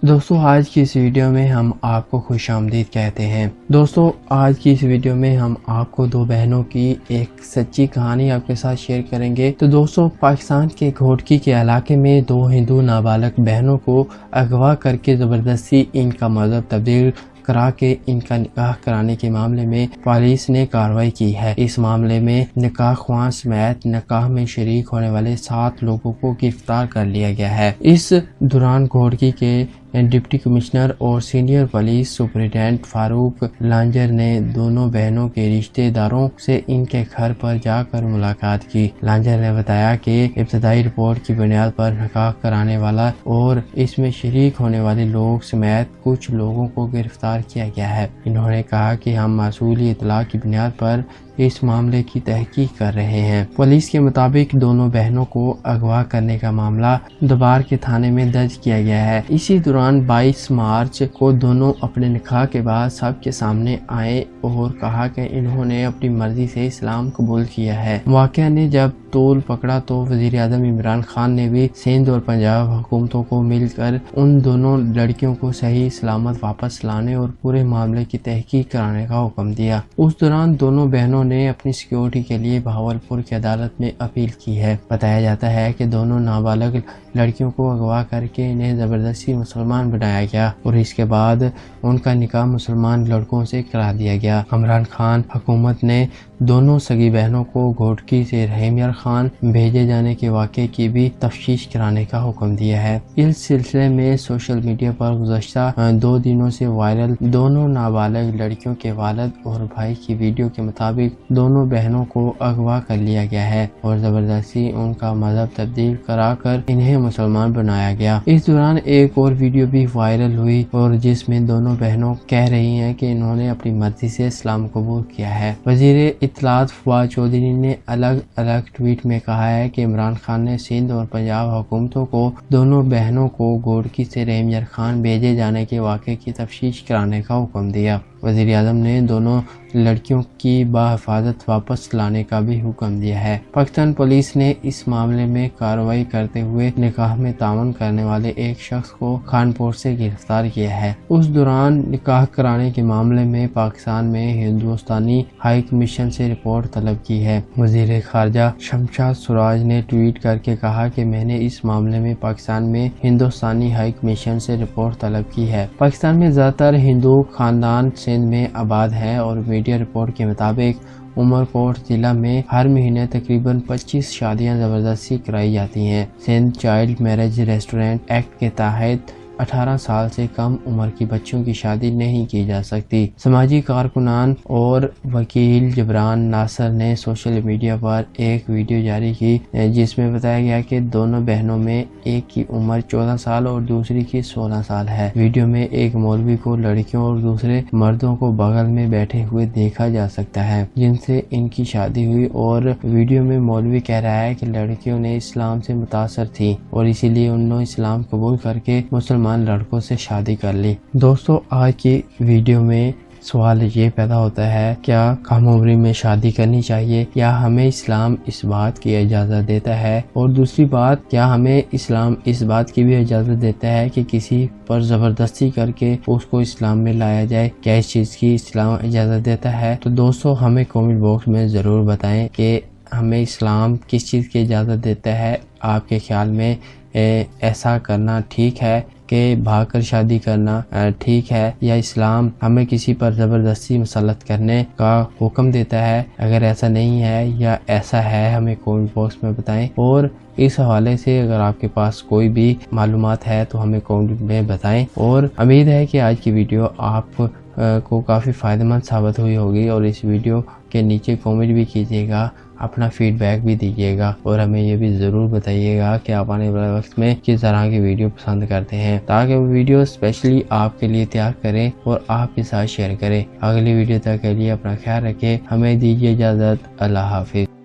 دوستو آج کی اس ویڈیو میں ہم آپ کو خوش آمدید کہتے ہیں۔ دوستو آج کی اس ویڈیو میں ہم آپ کو دو بہنوں کی ایک سچی کہانی آپ کے ساتھ شیئر کریں گے۔ تو دوستو پاکستان کے گھوٹکی کے علاقے میں دو ہندو نابالغ بہنوں کو اغوا کر کے زبردستی ان کا مذہب تبدیل کرا کے ان کا نکاح کرانے کے معاملے میں پولیس نے کارروائی کی ہے۔ اس معاملے میں نکاح خواہاں سمیت نکاح میں شریک ہونے والے 7 لوگوں کو گرفتار کر لیا گیا ہے۔ اس دوران گھوٹکی کے ڈپٹی کمشنر اور سینئر پولیس سپرنٹینڈنٹ فاروق لانجر نے دونوں بہنوں کے رشتہ داروں سے ان کے گھر پر جا کر ملاقات کی۔ لانجر نے بتایا کہ ابتدائی رپورٹ کی بنیاد پر نکاح کرانے والا اور اس میں شریک ہونے والے لوگ سمیت کچھ لوگوں کو گرفتار کیا گیا ہے۔ انہوں نے کہا کہ ہم موصولی اطلاع کی بنیاد پر اس معاملے کی تحقیق کر رہے ہیں۔ پولیس کے مطابق دونوں بہنوں کو اغوا کرنے کا معاملہ دوبار کے تھانے میں درج کیا گیا ہے۔ اسی دوران 22 مارچ کو دونوں اپنے نکاح کے بعد سب کے سامنے آئے اور کہا کہ انہوں نے اپنی مرضی سے اسلام قبول کیا ہے۔ واقعہ نے جب طول پکڑا تو وزیر اعظم عمران خان نے بھی سندھ اور پنجاب حکومتوں کو مل کر ان دونوں لڑکیوں کو صحیح سلامت واپس لانے اور پورے معاملے کی تحقیق کرانے کا حکم دیا۔ اس دوران دونوں بہنوں نے اپنی سیکیورٹی کے لیے بہاولپور کی عدالت میں اپیل کی ہے۔ بتایا جاتا ہے کہ دونوں نابالغ لڑکیوں کو اغوا کر کے انہیں زبردستی مسلمان بنایا گیا اور اس کے بعد ان کا نکاح مسلمان لڑکوں سے کرا دیا گیا۔ عمران خان حکومت نے دونوں سگی بہنوں کو گھوٹکی سے رحیم یار خان بھیجے جانے کے واقعے کی بھی تفتیش کرانے کا حکم دیا ہے۔ اس سلسلے میں سوشل میڈیا پر گزشتہ 2 دنوں سے وائرل دونوں نابالغ لڑکیوں کے والد اور بھائی کی ویڈیو کے مطابق دونوں بہنوں کو اغوا کر لیا گیا ہے اور زبردستی ان کا مذہب تبدیل کرا کر انہیں مسلمان بنایا گیا۔ اس دوران ایک اور ویڈیو بھی وائرل ہوئی اور جس میں دونوں بہنوں کہہ رہی ہیں کہ انہوں نے اپنی مرضی سے اسلام قبول کیا ہے۔ وزیر اطلاعات فواد چودھری نے الگ الگ ٹویٹ میں کہا ہے کہ عمران خان نے سندھ اور پنجاب حکومتوں کو دونوں بہنوں کو گھوٹکی سے رحیم یار خان بھیجے جانے کے واقعے کی تفتیش کرانے کا حکم دیا۔ وزیر اعظم نے دونوں لڑکیوں کی بحفاظت واپس لانے کا بھی حکم دیا ہے۔ پاکستان پولیس نے اس معاملے میں کارروائی کرتے ہوئے نکاح میں تعاون کرنے والے ایک شخص کو خانپور سے گرفتار کیا ہے۔ اس دوران نکاح کرانے کے معاملے میں پاکستان میں ہندوستانی ہائی کمیشن سے رپورٹ طلب کی ہے۔ وزیر خارجہ شمشاد سراج نے ٹویٹ کر کے کہا کہ میں نے اس معاملے میں پاکستان میں ہندوستانی ہائی کمیشن سے رپورٹ طلب کی ہے۔ پاکستان میں زیادہ تر ہندو خاندان سندھ میں آباد ہیں اور میڈیا رپورٹ کے مطابق عمر کوٹ ضلع میں ہر مہینے تقریباً 25 شادیاں زبردستی کرائی جاتی ہیں۔ Sindh child marriage restaurant act کے تحت 18 سال سے کم عمر کی بچوں کی شادی نہیں کی جا سکتی۔ سماجی کارکنان اور وکیل جبران ناصر نے سوشل میڈیا پر ایک ویڈیو جاری کی جس میں بتایا گیا کہ دونوں بہنوں میں ایک کی عمر 14 سال اور دوسری کی 16 سال ہے۔ ویڈیو میں ایک مولوی کو لڑکیوں اور دوسرے مردوں کو بغل میں بیٹھے ہوئے دیکھا جا سکتا ہے جن سے ان کی شادی ہوئی اور ویڈیو میں مولوی کہہ رہا ہے کہ لڑکیوں نے اسلام سے متاثر تھی اور اسی لیے انہوں نے اسلام قبول کر کے مسلمان لڑکوں سے شادی کر لی۔ دوستو آج کی ویڈیو میں سوال یہ پیدا ہوتا ہے کیا کم عمری میں شادی کرنی چاہیے یا ہمیں اسلام اس بات کی اجازت دیتا ہے، اور دوسری بات کیا ہمیں اسلام اس بات کی بھی اجازت دیتا ہے کہ کسی پر زبردستی کر کے اس کو اسلام میں لایا جائے، کیا اس چیز کی اسلام اجازت دیتا ہے؟ تو دوستو ہمیں کامنٹ باکس میں ضرور بتائیں کہ ہمیں اسلام کس چیز کی اجازت دیتا ہے۔ آپ کے خیال میں ایسا کرنا ٹھیک ہے کہ بھاگ کر شادی کرنا ٹھیک ہے، یا اسلام ہمیں کسی پر زبردستی مسلط کرنے کا حکم دیتا ہے؟ اگر ایسا نہیں ہے یا ایسا ہے ہمیں کامنٹ باکس میں بتائیں، اور اس حوالے سے اگر آپ کے پاس کوئی بھی معلومات ہے تو ہمیں کامنٹ میں بتائیں۔ اور امید ہے کہ آج کی ویڈیو آپ کو کافی فائدہ مند ثابت ہوئی ہوگی، اور اس ویڈیو کے نیچے کامنٹ بھی کیجیے گا، اپنا فیڈ بیک بھی دیجیے گا اور ہمیں یہ بھی ضرور بتائیے گا کہ آپ آنے والے وقت میں کس طرح کی ویڈیو پسند کرتے ہیں تاکہ وہ ویڈیو اسپیشلی آپ کے لیے تیار کریں اور آپ کے ساتھ شیئر کریں۔ اگلی ویڈیو تک کے لیے اپنا خیال رکھیں، ہمیں دیجیے اجازت، اللہ حافظ۔